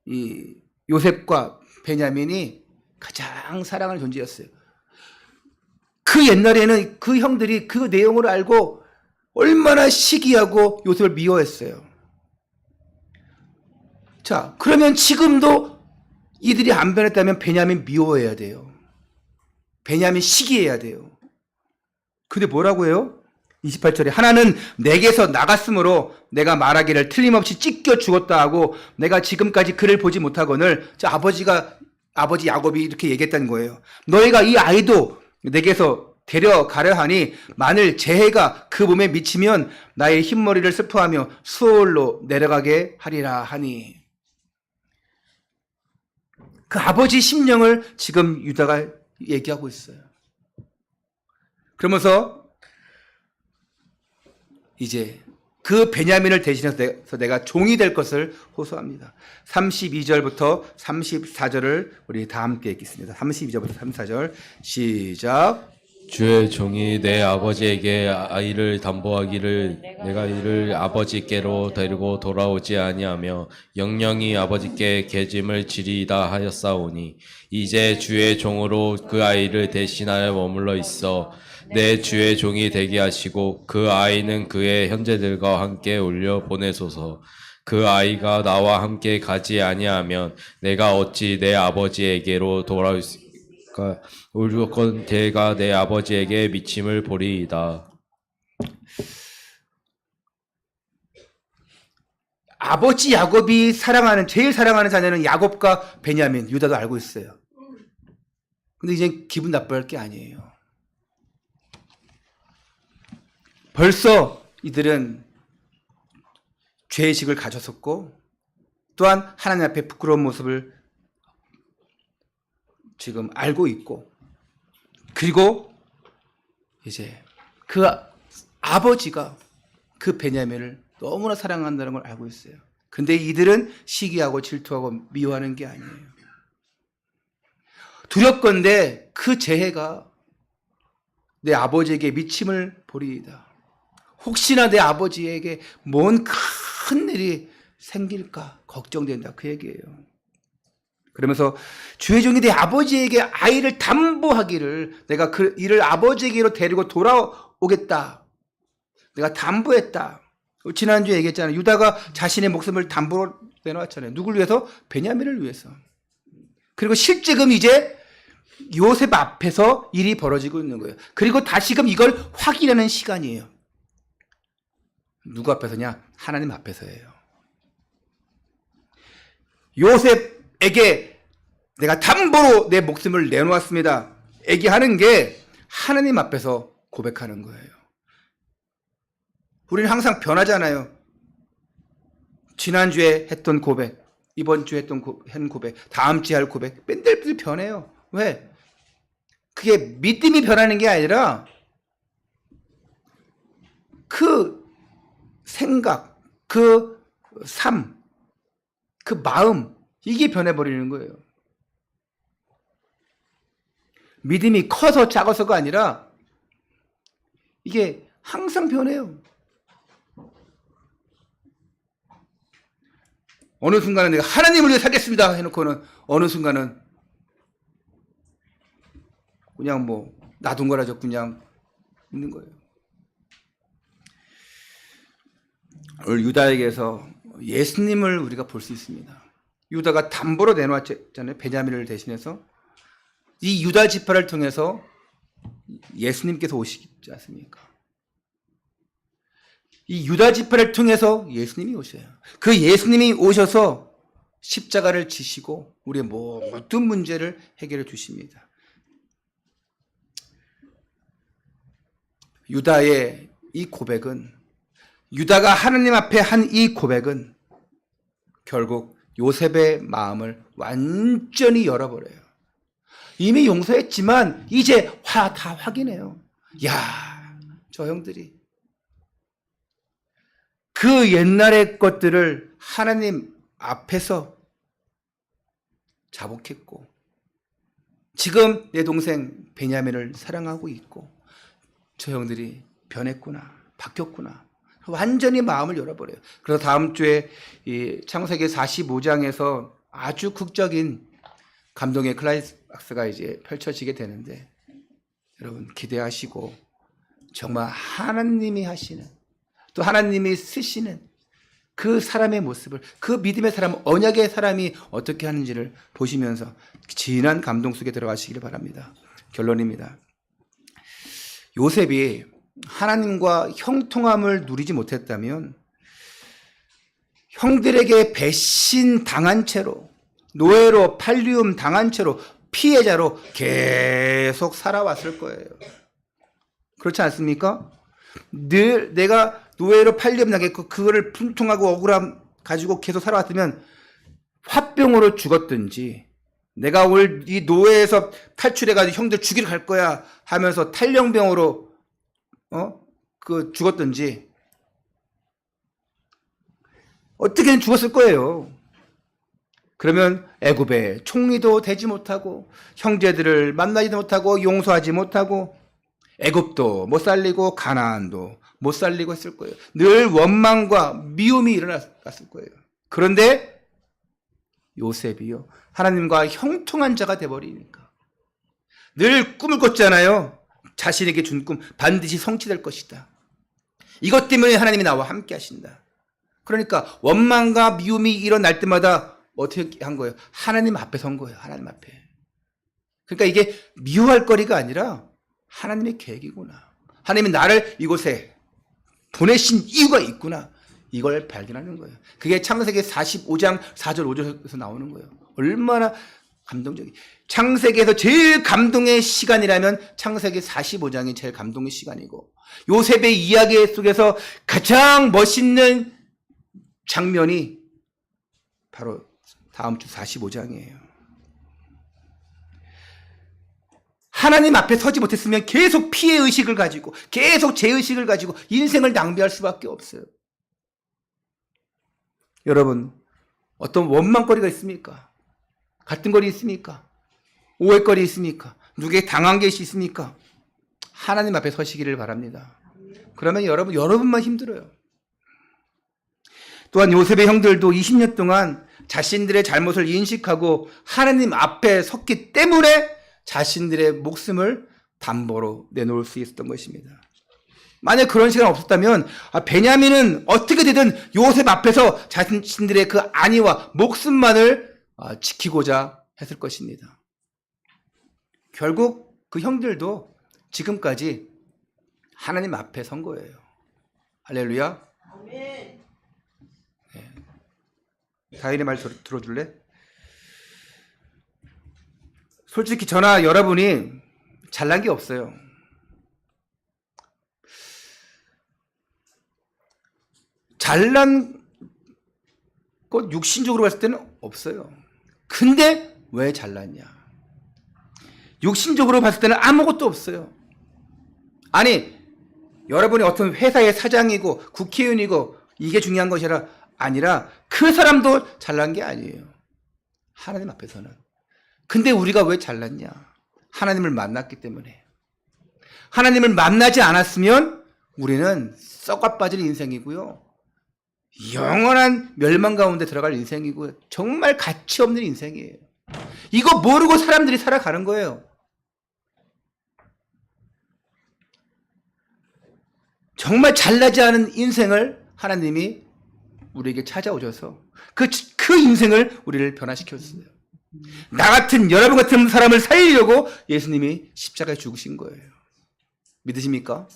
이 요셉과 베냐민이 가장 사랑하는 존재였어요. 그 옛날에는 그 형들이 그 내용을 알고 얼마나 시기하고 요셉을 미워했어요. 자, 그러면 지금도 이들이 안 변했다면 베냐민 미워해야 돼요. 베냐민 시기해야 돼요. 근데 뭐라고 해요? 28절에 하나는 내게서 나갔으므로 내가 말하기를 틀림없이 찢겨 죽었다 하고 내가 지금까지 그를 보지 못하거늘 자, 아버지 야곱이 이렇게 얘기했다는 거예요. 너희가 이 아이도 내게서 데려가려 하니 만일 재해가 그 몸에 미치면 나의 흰머리를 슬퍼하며 수월로 내려가게 하리라 하니 그 아버지 심령을 지금 유다가 얘기하고 있어요. 그러면서 이제 그 베냐민을 대신해서 내가 종이 될 것을 호소합니다. 32절부터 34절을 우리 다 함께 읽겠습니다. 32절부터 34절 시작. 주의 종이 내 아버지에게 아이를 담보하기를 내가 이를 아버지께로 데리고 돌아오지 아니하며 영영이 아버지께 계짐을 지리이다 하였사오니 이제 주의 종으로 그 아이를 대신하여 머물러 있어 내 주의 종이 되게 하시고 그 아이는 그의 형제들과 함께 올려 보내소서. 그 아이가 나와 함께 가지 아니하면 내가 어찌 내 아버지에게로 돌아올 올건 대가 내 아버지에게 미침을 보리이다. 아버지 야곱이 제일 사랑하는 자녀는 야곱과 베냐민, 유다도 알고 있어요. 근데 이제 기분 나빠할 게 아니에요. 벌써 이들은 죄의식을 가졌었고 또한 하나님 앞에 부끄러운 모습을 지금 알고 있고 그리고 이제 그 아버지가 그 베냐민을 너무나 사랑한다는 걸 알고 있어요. 근데 이들은 시기하고 질투하고 미워하는 게 아니에요. 두렵건대 그 재해가 내 아버지에게 미침을 보리이다. 혹시나 내 아버지에게 뭔 큰 일이 생길까 걱정된다. 그 얘기예요. 그러면서 주의 종이 내 아버지에게 아이를 담보하기를 내가 그 이를 아버지에게로 데리고 돌아오겠다. 내가 담보했다. 지난주에 얘기했잖아요. 유다가 자신의 목숨을 담보로 내놓았잖아요. 누굴 위해서? 베냐민을 위해서. 그리고 실제금 이제 요셉 앞에서 일이 벌어지고 있는 거예요. 그리고 다시금 이걸 확인하는 시간이에요. 누구 앞에서냐? 하나님 앞에서예요. 요셉에게 내가 담보로 내 목숨을 내놓았습니다. 얘기하는 게 하나님 앞에서 고백하는 거예요. 우리는 항상 변하잖아요. 지난주에 했던 고백, 이번 주에 했던 고백, 다음 주에 할 고백, 맨날 변해요. 왜? 그게 믿음이 변하는 게 아니라 그 생각, 그 삶, 그 마음, 이게 변해버리는 거예요. 믿음이 커서 작아서가 아니라 이게 항상 변해요. 어느 순간은 내가 하나님을 위해 살겠습니다 해놓고는 어느 순간은 그냥 뭐 놔둔 거라죠. 그냥 있는 거예요. 오늘 유다에게서 예수님을 우리가 볼 수 있습니다. 유다가 담보로 내놓았잖아요. 베냐민을 대신해서. 이 유다 지파를 통해서 예수님께서 오시지 않습니까? 이 유다 지파를 통해서 예수님이 오셔요. 그 예수님이 오셔서 십자가를 지시고 우리의 모든 문제를 해결해 주십니다. 유다의 이 고백은, 유다가 하나님 앞에 한 이 고백은 결국 요셉의 마음을 완전히 열어버려요. 이미 용서했지만 이제 다 확인해요. 야, 저 형들이 그 옛날의 것들을 하나님 앞에서 자복했고 지금 내 동생 베냐민을 사랑하고 있고 저 형들이 변했구나, 바뀌었구나. 완전히 마음을 열어버려요. 그래서 다음 주에 이 창세기 45장에서 아주 극적인 감동의 클라이막스가 이제 펼쳐지게 되는데 여러분 기대하시고 정말 하나님이 하시는, 또 하나님이 쓰시는 그 사람의 모습을, 그 믿음의 사람, 언약의 사람이 어떻게 하는지를 보시면서 진한 감동 속에 들어가시기를 바랍니다. 결론입니다. 요셉이 하나님과 형통함을 누리지 못했다면 형들에게 배신 당한 채로, 노예로 팔리움 당한 채로, 피해자로 계속 살아왔을 거예요. 그렇지 않습니까? 늘 내가 노예로 팔리움 당했고 그거를 분통하고 억울함 가지고 계속 살아왔으면 화병으로 죽었든지, 내가 오늘 이 노예에서 탈출해가지고 형들 죽이러 갈 거야 하면서 탈영병으로 죽었든지 어떻게든 죽었을 거예요. 그러면 애굽의 총리도 되지 못하고 형제들을 만나지도 못하고 용서하지 못하고 애굽도 못 살리고 가나안도 못 살리고 했을 거예요. 늘 원망과 미움이 일어났을 거예요. 그런데 요셉이요, 하나님과 형통한 자가 돼버리니까 늘 꿈을 꿨잖아요. 자신에게 준 꿈 반드시 성취될 것이다. 이것 때문에 하나님이 나와 함께 하신다. 그러니까 원망과 미움이 일어날 때마다 어떻게 한 거예요? 하나님 앞에 선 거예요. 하나님 앞에. 그러니까 이게 미워할 거리가 아니라 하나님의 계획이구나. 하나님이 나를 이곳에 보내신 이유가 있구나. 이걸 발견하는 거예요. 그게 창세기 45장 4절 5절에서 나오는 거예요. 얼마나 감동적이. 창세기에서 제일 감동의 시간이라면 창세기 45장이 제일 감동의 시간이고, 요셉의 이야기 속에서 가장 멋있는 장면이 바로 다음 주 45장이에요. 하나님 앞에 서지 못했으면 계속 피해의식을 가지고, 계속 죄의식을 가지고 인생을 낭비할 수밖에 없어요. 여러분, 어떤 원망거리가 있습니까? 갈등 거리 있습니까? 오해거리 있습니까? 누구에게 당한 게 있습니까? 하나님 앞에 서시기를 바랍니다. 그러면 여러분만 힘들어요. 또한 요셉의 형들도 20년 동안 자신들의 잘못을 인식하고 하나님 앞에 섰기 때문에 자신들의 목숨을 담보로 내놓을 수 있었던 것입니다. 만약 그런 시간 없었다면 베냐민은 어떻게 되든 요셉 앞에서 자신들의 그 안위와 목숨만을 지키고자 했을 것입니다. 결국 그 형들도 지금까지 하나님 앞에 선 거예요. 할렐루야. 아멘. 네. 다인의 말 들어줄래? 솔직히 저나 여러분이 잘난 게 없어요. 잘난 것 육신적으로 봤을 때는 없어요. 근데 왜 잘났냐? 육신적으로 봤을 때는 아무것도 없어요. 아니, 여러분이 어떤 회사의 사장이고 국회의원이고 이게 중요한 것이 아니라 그 사람도 잘난 게 아니에요. 하나님 앞에서는. 근데 우리가 왜 잘났냐? 하나님을 만났기 때문에. 하나님을 만나지 않았으면 우리는 썩어 빠질 인생이고요, 영원한 멸망 가운데 들어갈 인생이고요, 정말 가치 없는 인생이에요. 이거 모르고 사람들이 살아가는 거예요. 정말 잘나지 않은 인생을 하나님이 우리에게 찾아오셔서 그 인생을 우리를 변화시켰어요. 나 같은 여러분 같은 사람을 살리려고 예수님이 십자가에 죽으신 거예요. 믿으십니까?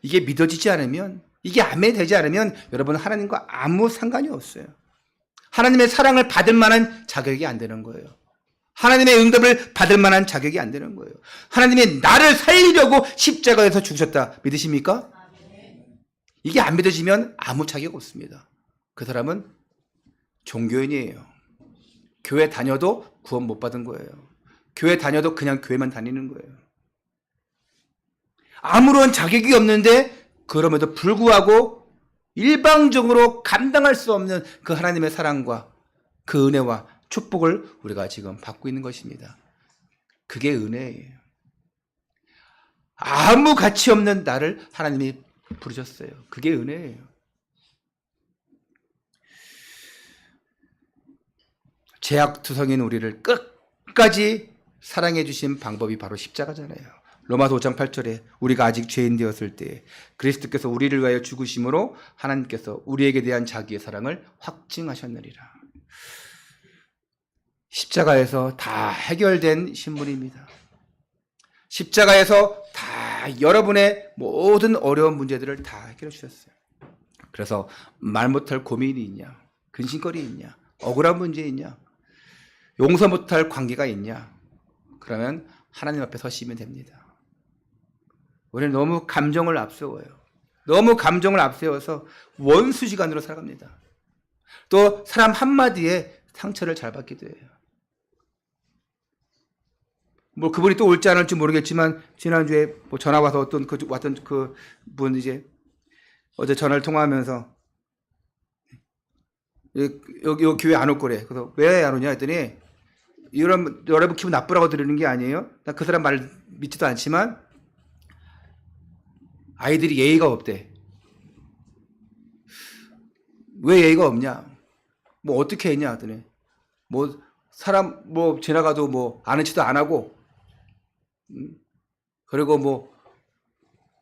이게 믿어지지 않으면, 이게 아멘되지 않으면 여러분 하나님과 아무 상관이 없어요. 하나님의 사랑을 받을 만한 자격이 안 되는 거예요. 하나님의 응답을 받을 만한 자격이 안 되는 거예요. 하나님이 나를 살리려고 십자가에서 죽으셨다. 믿으십니까? 이게 안 믿어지면 아무 자격 없습니다. 그 사람은 종교인이에요. 교회 다녀도 구원 못 받은 거예요. 교회 다녀도 그냥 교회만 다니는 거예요. 아무런 자격이 없는데 그럼에도 불구하고 일방적으로 감당할 수 없는 그 하나님의 사랑과 그 은혜와 축복을 우리가 지금 받고 있는 것입니다. 그게 은혜예요. 아무 가치 없는 나를 하나님이 부르셨어요. 그게 은혜예요. 죄악투성인 우리를 끝까지 사랑해 주신 방법이 바로 십자가잖아요. 로마서 5장 8절에 우리가 아직 죄인 되었을 때 그리스도께서 우리를 위하여 죽으심으로 하나님께서 우리에게 대한 자기의 사랑을 확증하셨느니라. 십자가에서 다 해결된 신분입니다. 십자가에서 다 여러분의 모든 어려운 문제들을 다 해결해 주셨어요. 그래서 말 못할 고민이 있냐, 근심거리 있냐, 억울한 문제 있냐, 용서 못할 관계가 있냐, 그러면 하나님 앞에 서시면 됩니다. 우리는 너무 감정을 앞세워요. 너무 감정을 앞세워서 원수지간으로 살아갑니다. 또 사람 한마디에 상처를 잘 받기도 해요. 뭐 그분이 또 올지 안 올지 모르겠지만 지난주에 뭐 전화 와서 왔던 그 분 이제 어제 전화를 통화하면서 여기 교회 안 올 거래. 그래서 왜 안 오냐 했더니 여러분 기분 나쁘라고 들으는 게 아니에요. 나 그 사람 말 믿지도 않지만 아이들이 예의가 없대. 왜 예의가 없냐? 뭐 어떻게 했냐 하더니 뭐 사람 뭐 지나가도 뭐 아는 척도 안 하고, 그리고 뭐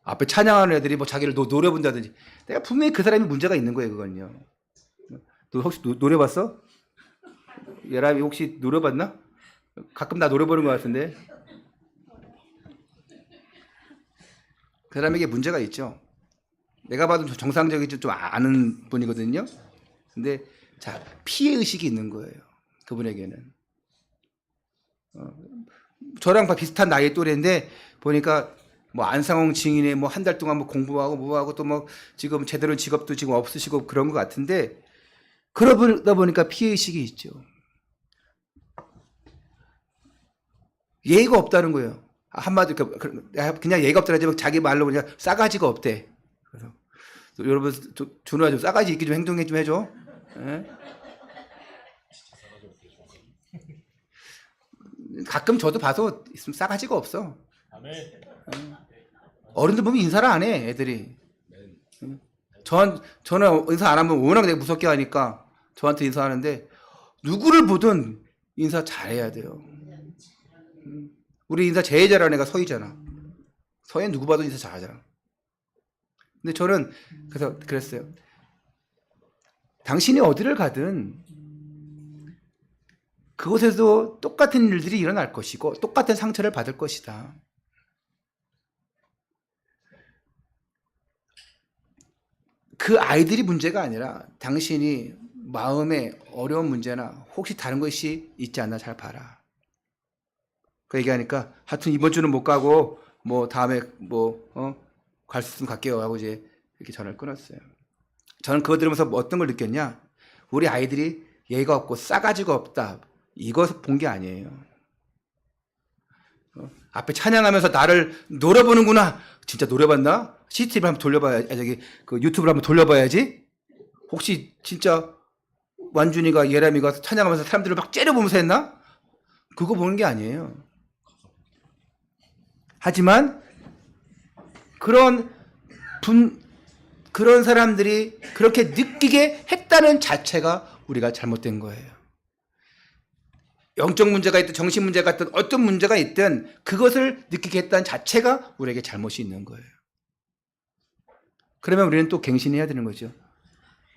앞에 찬양하는 애들이 뭐 자기를 노래 본다든지. 내가 분명히 그 사람이 문제가 있는 거예요. 그건요. 너 혹시 노래 봤어? 예람이 혹시 노래 봤나? 가끔 나 노래 보는 것 같은데. 그 사람에게 문제가 있죠. 내가 봐도 정상적이지 좀 아는 분이거든요. 근데 자, 피해의식이 있는 거예요. 그분에게는. 저랑 비슷한 나이 또래인데 보니까 뭐 안상홍 증인에 뭐 한 달 동안 뭐 공부하고 뭐하고 또 뭐 지금 제대로 직업도 지금 없으시고 그런 것 같은데, 그러다 보니까 피해의식이 있죠. 예의가 없다는 거예요. 한마디 그냥 예의가 없다라지 자기 말로 그냥 싸가지가 없대. 그래서 여러분 준호야 좀 싸가지 있게 좀 행동해 좀 해줘. 예? 가끔 저도 봐서 있으면 싸가지가 없어. 어른들 보면 인사를 안 해, 애들이. 저는 인사 안 하면 워낙 내가 무섭게 하니까 저한테 인사하는데 누구를 보든 인사 잘해야 돼요. 우리 인사 제일 잘하는 애가 서희잖아. 서희는 누구 봐도 인사 잘하잖아. 근데 저는 그래서 그랬어요. 당신이 어디를 가든 그곳에서 똑같은 일들이 일어날 것이고 똑같은 상처를 받을 것이다. 그 아이들이 문제가 아니라 당신이 마음에 어려운 문제나 혹시 다른 것이 있지 않나 잘 봐라. 그 얘기하니까 하여튼 이번 주는 못 가고 뭐 다음에 갈 수 있으면 갈게요 하고 이제 이렇게 전화를 끊었어요. 저는 그거 들으면서 어떤 걸 느꼈냐? 우리 아이들이 예의가 없고 싸가지가 없다. 이거 본 게 아니에요. 앞에 찬양하면서 나를 노려보는구나. 진짜 노려봤나? CCTV 한번 돌려봐야, 그 유튜브를 한번 돌려봐야지. 혹시 진짜 완준이가 예람이가 찬양하면서 사람들을 막 째려보면서 했나? 그거 보는 게 아니에요. 하지만 그런 사람들이 그렇게 느끼게 했다는 자체가 우리가 잘못된 거예요. 영적 문제가 있든 정신 문제가 있든 어떤 문제가 있든 그것을 느끼게 했다는 자체가 우리에게 잘못이 있는 거예요. 그러면 우리는 또 갱신해야 되는 거죠.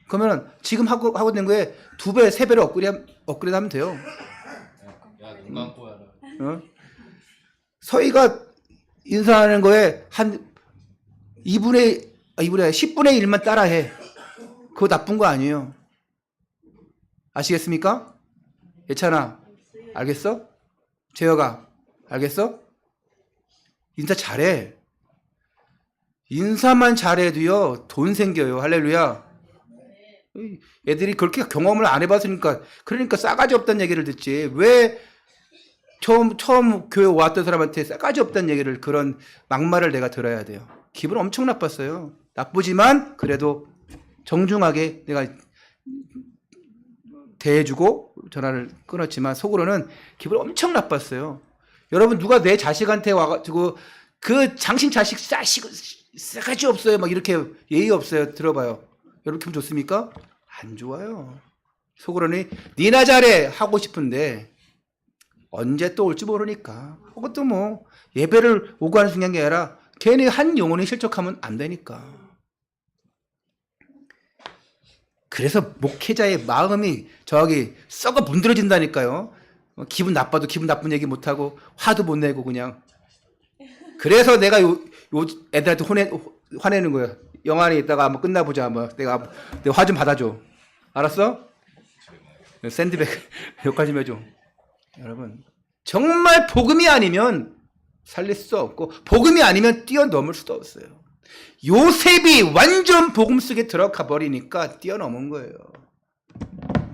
그러면 지금 하고 있는 거에 2배, 3배로 업그레이드 하면 돼요. 야, 눈 감고 해라. 어? 서희가 인사하는 거에 한 10분의 1만 따라해. 그거 나쁜 거 아니에요. 아시겠습니까? 예찬아, 알겠어? 재혁아, 알겠어? 인사 잘해. 인사만 잘해도요, 돈 생겨요. 할렐루야. 애들이 그렇게 경험을 안 해봤으니까, 그러니까 싸가지 없다는 얘기를 듣지. 왜 처음 교회 왔던 사람한테 싸가지 없다는 얘기를, 그런 막말을 내가 들어야 돼요. 기분 엄청 나빴어요. 나쁘지만 그래도 정중하게 내가 대해주고 전화를 끊었지만 속으로는 기분 엄청 나빴어요. 여러분, 누가 내 자식한테 와가지고 그 장신 자식 싸가지 없어요 막 이렇게 예의 없어요. 들어봐요. 여러분 기분 좋습니까? 안 좋아요. 속으로는 니나 잘해 하고 싶은데 언제 또 올지 모르니까. 그것도 뭐 예배를 오고 하는 중요한 게 아니라 괜히 한 영혼이 실족하면 안 되니까. 그래서 목회자의 마음이 저기 썩어 문드러진다니까요. 기분 나빠도 기분 나쁜 얘기 못하고 화도 못 내고 그냥. 그래서 내가 요 애들한테 화내는 거야. 영안에 있다가 한번 끝나보자. 내가 화 좀 받아줘. 알았어? 샌드백 여기까지 좀 해줘. 여러분, 정말 복음이 아니면 살릴 수 없고 복음이 아니면 뛰어넘을 수도 없어요. 요셉이 완전 복음 속에 들어가 버리니까 뛰어넘은 거예요.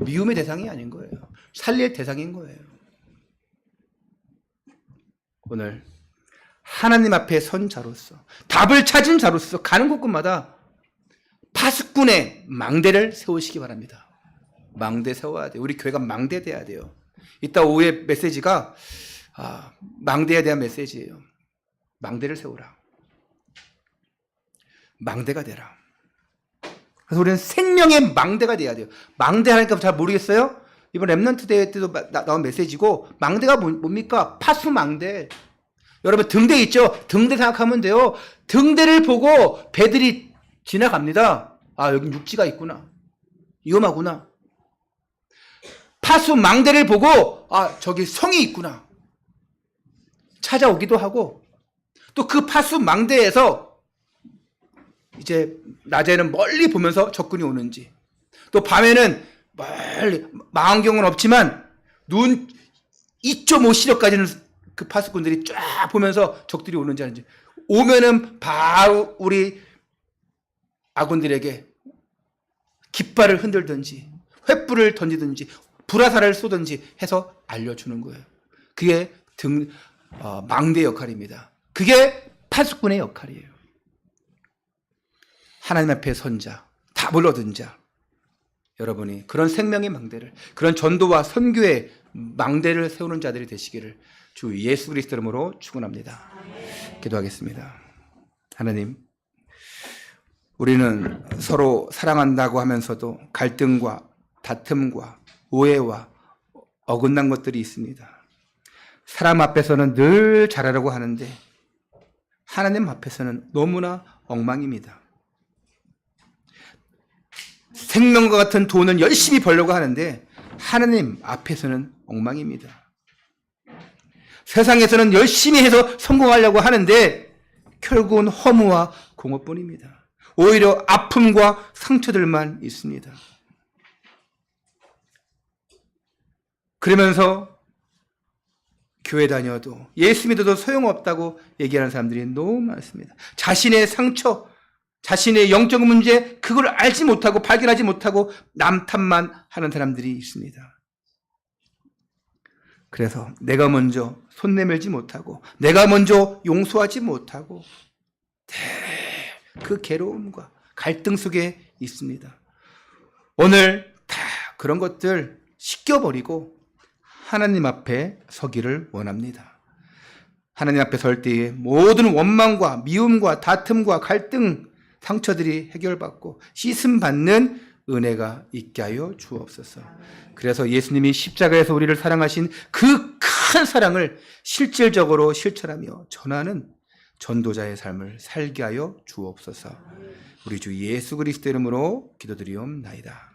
미움의 대상이 아닌 거예요. 살릴 대상인 거예요. 오늘 하나님 앞에 선 자로서, 답을 찾은 자로서 가는 곳곳마다 파수꾼의 망대를 세우시기 바랍니다. 망대 세워야 돼요. 우리 교회가 망대 돼야 돼요. 이따 오후에 메시지가 망대에 대한 메시지예요. 망대를 세우라. 망대가 되라. 그래서 우리는 생명의 망대가 돼야 돼요. 망대 하니까 잘 모르겠어요? 이번 랩넌트 대회 때도 나온 메시지고, 망대가 뭡니까? 파수 망대. 여러분 등대 있죠? 등대 생각하면 돼요. 등대를 보고 배들이 지나갑니다. 아, 여기 육지가 있구나. 위험하구나. 파수 망대를 보고 저기 성이 있구나. 찾아오기도 하고, 또 그 파수 망대에서 이제 낮에는 멀리 보면서 적군이 오는지, 또 밤에는 멀리 망원경은 없지만 눈 2.5 시력까지는 그 파수꾼들이 쫙 보면서 적들이 오는지 아닌지, 오면은 바로 우리 아군들에게 깃발을 흔들든지 횃불을 던지든지 불화살을 쏘든지 해서 알려주는 거예요. 그게 망대 역할입니다. 그게 파수꾼의 역할이에요. 하나님 앞에 선 자, 답을 얻은 자, 여러분이 그런 생명의 망대를, 그런 전도와 선교의 망대를 세우는 자들이 되시기를 주 예수 그리스도 이름으로 축원합니다. 기도하겠습니다. 하나님, 우리는 서로 사랑한다고 하면서도 갈등과 다툼과 오해와 어긋난 것들이 있습니다. 사람 앞에서는 늘 잘하려고 하는데 하나님 앞에서는 너무나 엉망입니다. 생명과 같은 돈은 열심히 벌려고 하는데 하나님 앞에서는 엉망입니다. 세상에서는 열심히 해서 성공하려고 하는데 결국은 허무와 공허뿐입니다. 오히려 아픔과 상처들만 있습니다. 그러면서 교회 다녀도 예수 믿어도 소용없다고 얘기하는 사람들이 너무 많습니다. 자신의 상처, 자신의 영적 문제, 그걸 알지 못하고 발견하지 못하고 남 탓만 하는 사람들이 있습니다. 그래서 내가 먼저 손 내밀지 못하고 내가 먼저 용서하지 못하고 그 괴로움과 갈등 속에 있습니다. 오늘 다 그런 것들 씻겨버리고 하나님 앞에 서기를 원합니다. 하나님 앞에 설 때에 모든 원망과 미움과 다툼과 갈등, 상처들이 해결받고 씻음받는 은혜가 있게 하여 주옵소서. 그래서 예수님이 십자가에서 우리를 사랑하신 그 큰 사랑을 실질적으로 실천하며 전하는 전도자의 삶을 살게 하여 주옵소서. 우리 주 예수 그리스도 이름으로 기도드리옵나이다.